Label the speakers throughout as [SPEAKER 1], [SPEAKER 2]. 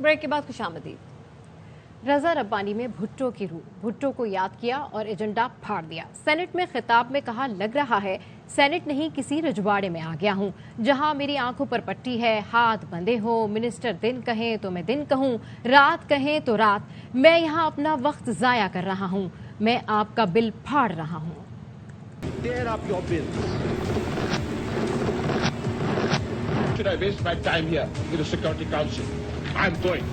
[SPEAKER 1] Break के बाद खुशामदीद। रजा रब्बानी में भुट्टो की रूह, भुट्टो को याद किया और एजेंडा फाड़ दिया। सेनेट में खिताब में कहा, लग रहा है सेनेट नहीं किसी रजवाड़े में आ गया हूँ, जहाँ मेरी आंखों पर पट्टी है, हाथ बंधे हो, मिनिस्टर दिन कहें तो मैं दिन कहूँ, रात कहें तो रात, मैं यहाँ अपना वक्त जाया कर रहा हूँ, मैं आपका बिल फाड़ रहा हूँ।
[SPEAKER 2] Tear up your bills.
[SPEAKER 3] Should I waste my time here with the Security Council? I'm going.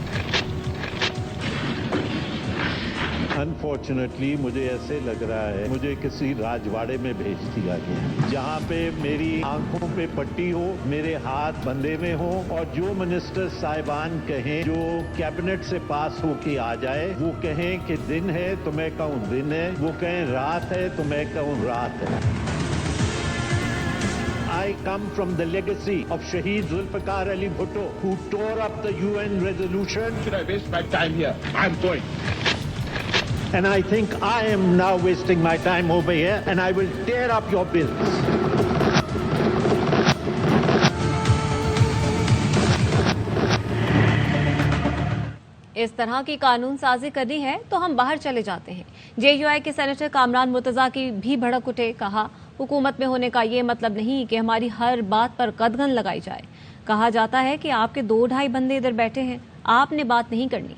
[SPEAKER 2] Unfortunately, मुझे ऐसे लग रहा है मुझे किसी राजवाड़े में भेज दिया गया, जहाँ पे मेरी आंखों पे पट्टी हो, मेरे हाथ बंधे में हो, और जो मिनिस्टर साहिबान कहें, जो कैबिनेट से पास होके आ जाए, वो कहें कि दिन है तो मैं कहूँ दिन है, वो कहें रात है तो मैं कहूँ रात है। I come from the legacy of Shaheed Zulfikar Ali Bhutto, who tore up the UN resolution.
[SPEAKER 3] Should I waste my time here? I'm going.
[SPEAKER 2] And I think I am now wasting my time over here, and I will tear up your bills.
[SPEAKER 1] इस तरह की कानून साजी करनी है तो हम बाहर चले जाते हैं। जेयूआई के सेनेटर कामरान मुर्तजा की भी भड़क उठे, कहा हुकूमत में होने का ये मतलब नहीं कि हमारी हर बात पर कदगन लगाई जाए। कहा जाता है कि आपके 2-2.5 बंदे इधर बैठे हैं, आपने बात नहीं करनी।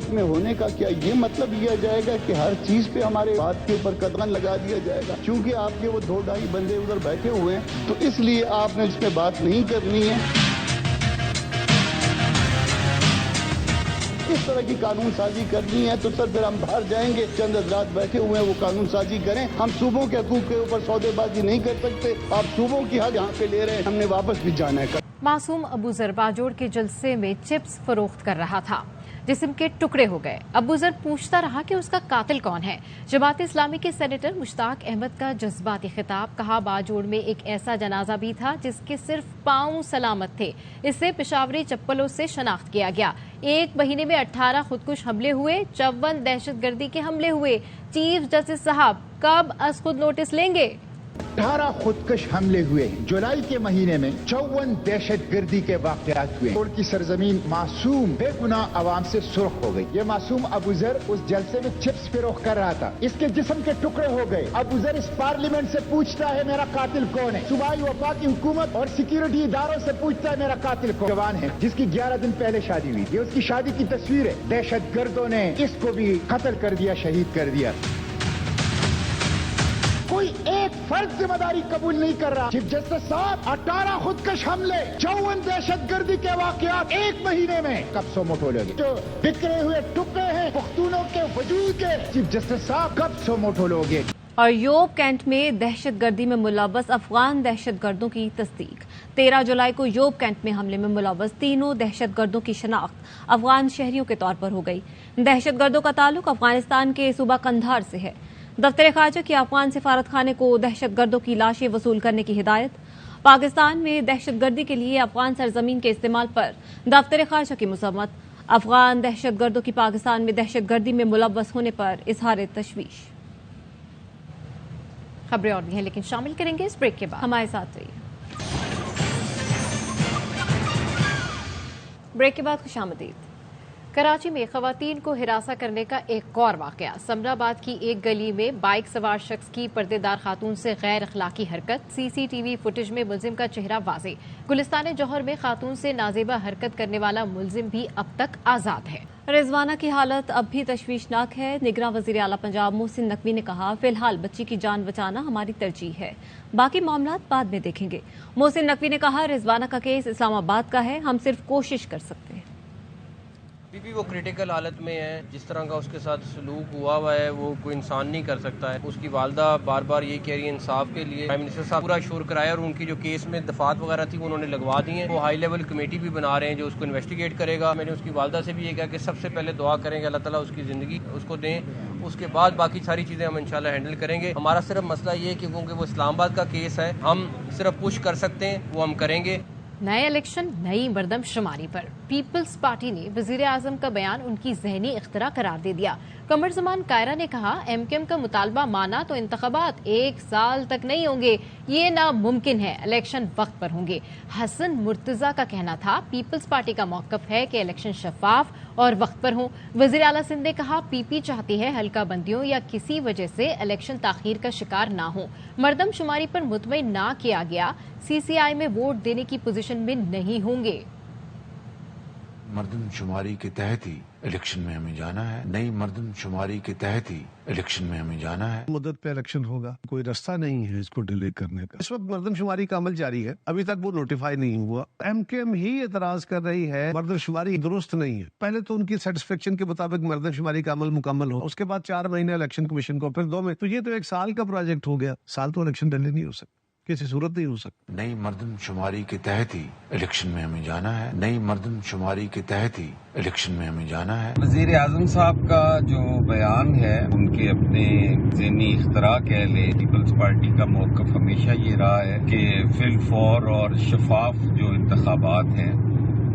[SPEAKER 4] में होने का क्या ये मतलब लिया जाएगा कि हर चीज पे हमारे बात के ऊपर कदगन लगा दिया जाएगा? क्योंकि आपके वो 2-2.5 बंदे उधर बैठे हुए हैं तो इसलिए आपने इस पे बात नहीं करनी है। इस तरह की कानून साजी करनी है तो सर फिर हम बाहर जाएंगे, चंद हज़रात बैठे हुए हैं वो कानून साजी करें। हम सूबों के हकूक के ऊपर सौदेबाजी नहीं कर सकते। आप सूबों की हक यहाँ पे ले रहे हैं, हमने वापस भी जाना है।
[SPEAKER 1] मासूम अबू जर बाजोड़ के जलसे में चिप्स फरोख्त कर रहा था, जिस्म के टुकड़े हो गए। अबू जर पूछता रहा कि उसका कातिल कौन है। जमात इस्लामी के सेनेटर मुश्ताक अहमद का जज्बाती खिताब, कहा बाजोड़ में एक ऐसा जनाजा भी था जिसके सिर्फ पांव सलामत थे, इससे पेशावरी चप्पलों से शनाख्त किया गया। 1 महीने में 18 खुदकुश हमले हुए, 54 दहशतगर्दी के हमले हुए। चीफ जस्टिस साहब कब अस खुद नोटिस लेंगे?
[SPEAKER 5] 18 खुदकश हमले हुए। जुलाई के महीने में 54 दहशतगर्दी के वाकयात हुए। कोर्ट की सरजमीन मासूम बेगुनाह आवाम से सुर्ख हो गई। ये मासूम अबूजर उस जलसे में चिप्स फरोख्त कर रहा था, इसके जिस्म के टुकड़े हो गए। अबूजर इस पार्लियामेंट से पूछता है मेरा कातिल कौन है, सूबाई वफाकी हुकूमत और सिक्योरिटी इदारों से पूछता है मेरा कातिल कौन। जवान है जिसकी 11 दिन पहले शादी हुई, ये उसकी शादी की तस्वीर है। दहशतगर्दों ने इसको भी कत्ल कर दिया, शहीद कर दिया। कोई एक फर्द जिम्मेदारी कबूल नहीं कर रहा। चीफ जस्टिस साहब 18 खुदकश हमले, 54 दहशतगर्दी के वाकयात 1 महीने में कब सो मोटो लोगे? जो बिखरे हुए टुकड़े हैं पुख्तूनों के वजूद के, चीफ जस्टिस साहब कब सो मोटो लोगे?
[SPEAKER 1] और योब कैंट में दहशतगर्दी में मुलव्वस अफगान दहशतगर्दों की तस्दीक। 13 जुलाई को योब कैंट में हमले में मुलव्वस 3 दहशतगर्दों की शनाख्त अफगान शहरियों के तौर पर हो गई। दहशतगर्दों का ताल्लुक अफगानिस्तान के सूबा कंधार से है। दफ्तर खारजा की अफगान सिफारत खाने को दहशतगर्दों की लाशें वसूल करने की हिदायत। पाकिस्तान में दहशतगर्दी के लिए अफगान सरजमीन के इस्तेमाल पर दफ्तर खारजा की मजम्मत। अफगान दहशतगर्दों की पाकिस्तान में दहशतगर्दी में मुलव्वस होने पर इजहार तशवीश। खबरें और भी हैं, लेकिन शामिल करेंगे इस ब्रेक के बाद। हमारे साथ रहिए। ब्रेक के बाद खुशामदीद। कराची में खवातीन को हिरासा करने का एक और वाकया। समराबाद की एक गली में बाइक सवार शख्स की पर्देदार खातून से गैर अखलाकी हरकत। सीसीटीवी फुटेज में मुलजिम का चेहरा वाज़े। गुलिस्तान जौहर में खातून से नाजेबा हरकत करने वाला मुलजिम भी अब तक आजाद है। रिजवाना की हालत अब भी तशवीशनाक है। निगरां वज़ीर आला पंजाब मोहसिन नकवी ने कहा, फिलहाल बच्ची की जान बचाना हमारी तरजीह है, बाकी मामलात बाद में देखेंगे। मोहसिन नकवी ने कहा, रिजवाना का केस इस्लामाबाद का है, हम सिर्फ कोशिश कर सकते हैं।
[SPEAKER 6] अभी भी वो क्रिटिकल हालत में है। जिस तरह का उसके साथ सलूक हुआ है वो कोई इंसान नहीं कर सकता है। उसकी वालदा बार बार ये कह रही है इंसाफ के लिए। प्राइम मिनिस्टर साहब पूरा शोर कराया और उनकी जो केस में दफात वगैरह थी उन्होंने लगवा दी है। वो हाई लेवल कमेटी भी बना रहे हैं जो उसको इन्वेस्टिगेट करेगा। मैंने उसकी वालदा से भी ये कहा कि सबसे पहले दुआ करेंगे अल्लाह ताला उसकी ज़िंदगी उसको दें, उसके बाद बाकी सारी चीज़ें हम इंशाल्लाह हैंडल करेंगे। हमारा सिर्फ मसला ये है कि क्योंकि वो इस्लामाबाद का केस है, हम सिर्फ पुश कर सकते हैं, वो हम करेंगे।
[SPEAKER 1] नए इलेक्शन नई मर्दमशुमारी पर पीपल्स पार्टी ने वजीर आजम का बयान उनकी जहनी इख्तरा करार दे दिया। कमर जमान कायरा ने कहा, एमकेएम का मुतालबा माना तो इंतखाबात 1 साल तक नहीं होंगे, ये नामुमकिन है, इलेक्शन वक्त पर होंगे। हसन मुर्तजा का कहना था, पीपल्स पार्टी का मौकफ है कि इलेक्शन शफाफ और वक्त पर हों। वजीर आला सिंध ने कहा, पीपी चाहती है हल्का बंदियों या किसी वजह से इलेक्शन ताखीर का शिकार ना हो। मर्दमशुमारी पर मुतमईन ना किया गया, सीसीआई में वोट देने की पोजीशन में नहीं होंगे।
[SPEAKER 7] मर्दमशुमारी के तहत ही इलेक्शन में हमें जाना है, नई मर्दमशुमारी के तहत ही इलेक्शन में हमें जाना है।
[SPEAKER 8] मुद्दत पे इलेक्शन होगा, कोई रास्ता नहीं है इसको डिले करने का। इस वक्त मर्दमशुमारी का अमल जारी है, अभी तक वो नोटिफाई नहीं हुआ। एमकेएम ही एतराज कर रही है मर्दमशुमारी दुरुस्त नहीं है। पहले तो उनकी सेटिस्फेक्शन के मुताबिक मर्दमशुमारी का अमल मुकम्मल हो, उसके बाद 4 महीने इलेक्शन कमीशन को, फिर 2 में, तो ये तो 1 साल का प्रोजेक्ट हो गया। साल तो इलेक्शन डिले नहीं हो सकता, किसी सूरत नहीं हो सकता।
[SPEAKER 7] नई मर्दमशुमारी के तहत ही इलेक्शन में हमें जाना है, नई मर्दमशुमारी के तहत ही इलेक्शन में हमें जाना है।
[SPEAKER 9] वजीर आजम साहब का जो बयान है, उनके अपने ज़हनी इख्तरा कह ले, पीपल्स पार्टी का मौक़िफ़ हमेशा ये रहा है कि फिलफौर और शफाफ जो इंतखाबात हैं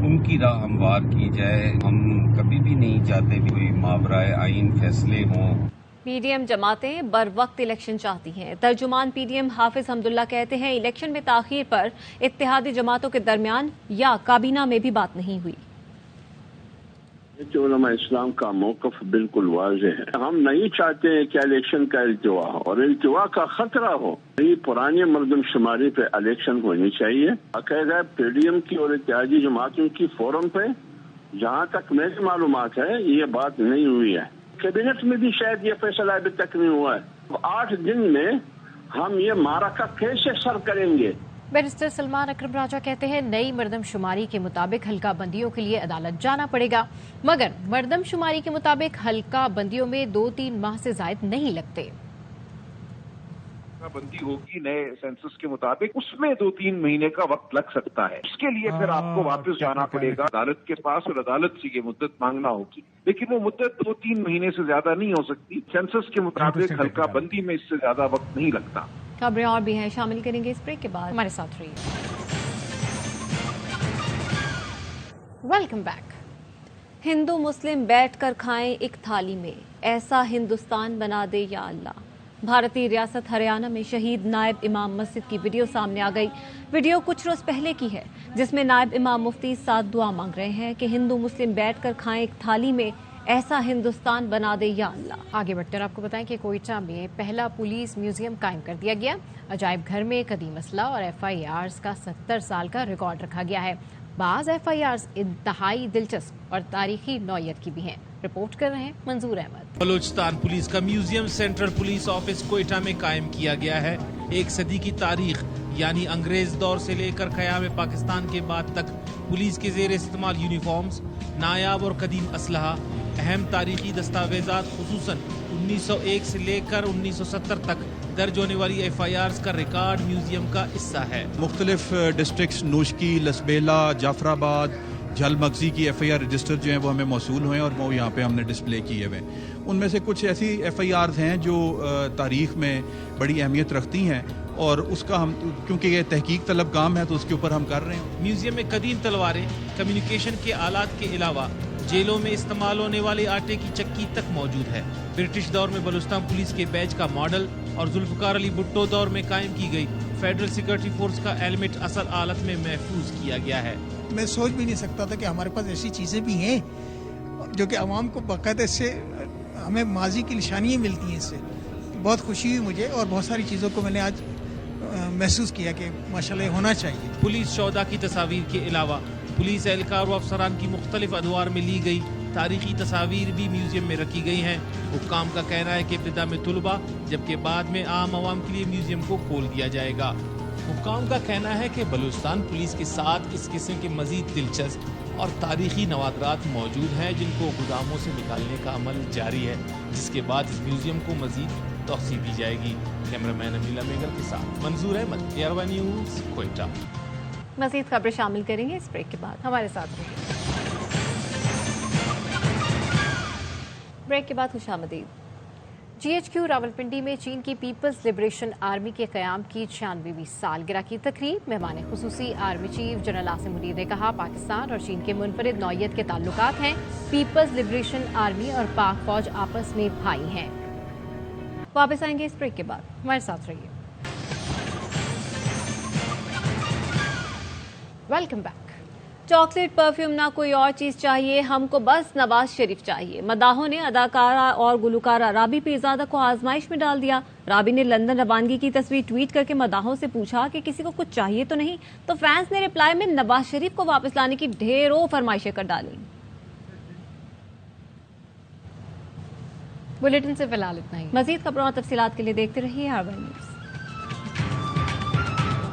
[SPEAKER 9] उनकी राह हमवार की जाए। हम कभी भी नहीं चाहते कि कोई मावराए आइन फैसले हों।
[SPEAKER 10] पीडीएम जमातें बर वक्त इलेक्शन चाहती हैं। तर्जुमान पीडीएम हाफिज हमदुल्ला कहते हैं, इलेक्शन में ताखीर पर इत्तेहादी जमातों के दरमियान या काबीना में भी बात नहीं हुई।
[SPEAKER 11] उलमा इस्लाम का मौक़िफ़ बिल्कुल वाज़ेह है। हम नहीं चाहते हैं कि इलेक्शन का इल्तिवा हो और इल्तिवा का खतरा हो। ये पुरानी मर्दमशुमारी पे इलेक्शन होनी चाहिए। बाकायदा पीडीएम की और इत्तेहादी जमातों की फोरम पे, जहाँ तक मेरी मालूमात है, ये बात नहीं हुई है। कैबिनेट में भी शायद ये फैसला अभी तक नहीं हुआ है। 8 दिन में हम ये मारका कैसे सर करेंगे?
[SPEAKER 1] बैरिस्टर सलमान अकरम राजा कहते हैं, नई मर्दमशुमारी के मुताबिक हल्का बंदियों के लिए अदालत जाना पड़ेगा, मगर मर्दमशुमारी के मुताबिक हल्का बंदियों में 2-3 माह से जायद नहीं लगते।
[SPEAKER 12] बंदी होगी नए सेंसस के मुताबिक, उसमें 2-3 महीने का वक्त लग सकता है। उसके लिए फिर आपको वापस जाना पड़ेगा अदालत के पास और अदालत से ये मुद्दत मांगना होगी, लेकिन वो मुद्दत 2-3 महीने से ज्यादा नहीं हो सकती। सेंसस के मुताबिक हल्का बंदी में इससे ज्यादा वक्त नहीं लगता।
[SPEAKER 10] खबरें और भी हैं, शामिल करेंगे इस ब्रेक के बाद।
[SPEAKER 1] हमारे साथ रहिए। Welcome back.
[SPEAKER 10] हिंदू मुस्लिम बैठकर खाएं एक थाली में, ऐसा हिंदुस्तान बना दे या अल्लाह। भारतीय रियासत हरियाणा में शहीद नायब इमाम मस्जिद की वीडियो सामने आ गई। वीडियो कुछ रोज पहले की है, जिसमें नायब इमाम मुफ्ती साथ दुआ मांग रहे हैं कि हिंदू मुस्लिम बैठकर खाएं एक थाली में, ऐसा हिंदुस्तान बना दे या अल्लाह।
[SPEAKER 1] आगे बढ़कर आपको बताएं कि कोयटा में पहला पुलिस म्यूजियम कायम कर दिया गया। अजायब घर में कदीम असला और FIRs का 70 साल का रिकॉर्ड रखा गया है। बाज FIRs इंतहाई दिलचस्प और तारीखी नौयत की भी हैं। रिपोर्ट कर रहे हैं मंजूर अहमद।
[SPEAKER 13] बलूचिस्तान पुलिस का museum central police office Quetta में कायम किया गया है। 1 सदी की तारीख यानी अंग्रेज दौर से लेकर क़याम पाकिस्तान के बाद तक पुलिस के ज़ेर इस्तेमाल यूनिफॉर्म्स, नायाब और कदीम असलहा, अहम तारीखी दस्तावेजात खुसूसन 1901 से लेकर 1970 तक दर्ज होने वाली FIRs का रिकॉर्ड म्यूजियम का हिस्सा है।
[SPEAKER 14] मुख्तलिफ डिस्ट्रिक्ट्स नूशकी, लसबेला, जाफराबाद, झलमगजी की FIR रजिस्टर जो हैं वो हमें मौसूल हुए हैं और वो यहाँ पे हमने डिस्प्ले किए हुए हैं। उनमें से कुछ ऐसी FIRs हैं जो तारीख़ में बड़ी अहमियत रखती हैं और उसका हम, क्योंकि ये तहकीक तलब काम है तो उसके ऊपर हम कर रहे हैं।
[SPEAKER 13] म्यूजियम में कदीम तलवारें, कम्युनिकेशन के आलात के अलावा जेलों में इस्तेमाल होने वाले आटे की चक्की तक मौजूद है। ब्रिटिश दौर में बलूचिस्तान पुलिस के बैच का मॉडल और जुल्फकार अली भुट्टो दौर में कायम की गई फेडरल सिक्योरिटी फोर्स का हेलमेट असल हालत में महफूज किया गया है।
[SPEAKER 15] मैं सोच भी नहीं सकता था कि हमारे पास ऐसी चीज़ें भी हैं जो कि आवाम को बाकायदा से हमें माजी की निशानियाँ मिलती हैं। इससे बहुत खुशी हुई मुझे और बहुत सारी चीज़ों को मैंने आज महसूस किया कि माशाल्लाह होना चाहिए।
[SPEAKER 13] पुलिस शौदा की तस्वीर के अलावा पुलिस एहलकार व अफसरान की मुख्तलिफ अदवार में ली गई तारीखी तस्वीर भी म्यूजियम में रखी गई हैं। हुक्काम का कहना है कि इब्तिदा में तुलबा, जबकि बाद में आम आवाम के लिए म्यूजियम को खोल दिया जाएगा। हुक्काम का कहना है कि बलूचिस्तान पुलिस के साथ इस किस्म के मजीद दिलचस्प और तारीखी नवादरात मौजूद हैं, जिनको गोदामों से निकालने का अमल जारी है, जिसके बाद इस म्यूजियम को मजीद तौसीह दी जाएगी। कैमरामैन अमीला मेगर के साथ मंजूर अहमद, ARY न्यूज़, कोयटा।
[SPEAKER 10] मज़ीद खबरें शामिल करेंगे इस ब्रेक के बाद।
[SPEAKER 1] हमारे साथ रहिए।
[SPEAKER 10] ब्रेक के बाद खुशामदीद।
[SPEAKER 1] GHQ रावलपिंडी में चीन की पीपल्स लिबरेशन आर्मी के क़याम की 96वीं सालगिरह की तकरीब। मेहमान खुसूसी army chief general Asim Munir ने कहा, पाकिस्तान और चीन के मुनफरिद नौइयत के ताल्लुकात हैं। पीपल्स लिबरेशन आर्मी और पाक फौज आपस में भाई हैं।
[SPEAKER 10] वापस आएंगे इस ब्रेक के बाद,
[SPEAKER 1] हमारे साथ रहिए। Welcome back.
[SPEAKER 10] चॉकलेट, परफ्यूम, ना कोई और चीज चाहिए, हमको बस नवाज शरीफ चाहिए। मदाहों ने अदाकारा और गुलकारा राबी पीरजादा को आजमाइश में डाल दिया। राबी ने लंदन रवानगी की तस्वीर ट्वीट करके मदाहों से पूछा कि किसी को कुछ चाहिए तो नहीं, तो फैंस ने रिप्लाई में नवाज शरीफ को वापस लाने की ढेरों फरमाइशें कर डाली।
[SPEAKER 1] बुलेटिन से फिलहाल इतना ही।
[SPEAKER 10] मजीद खबरों और तफसीलात के लिए देखते रहिए R1 न्यूज़।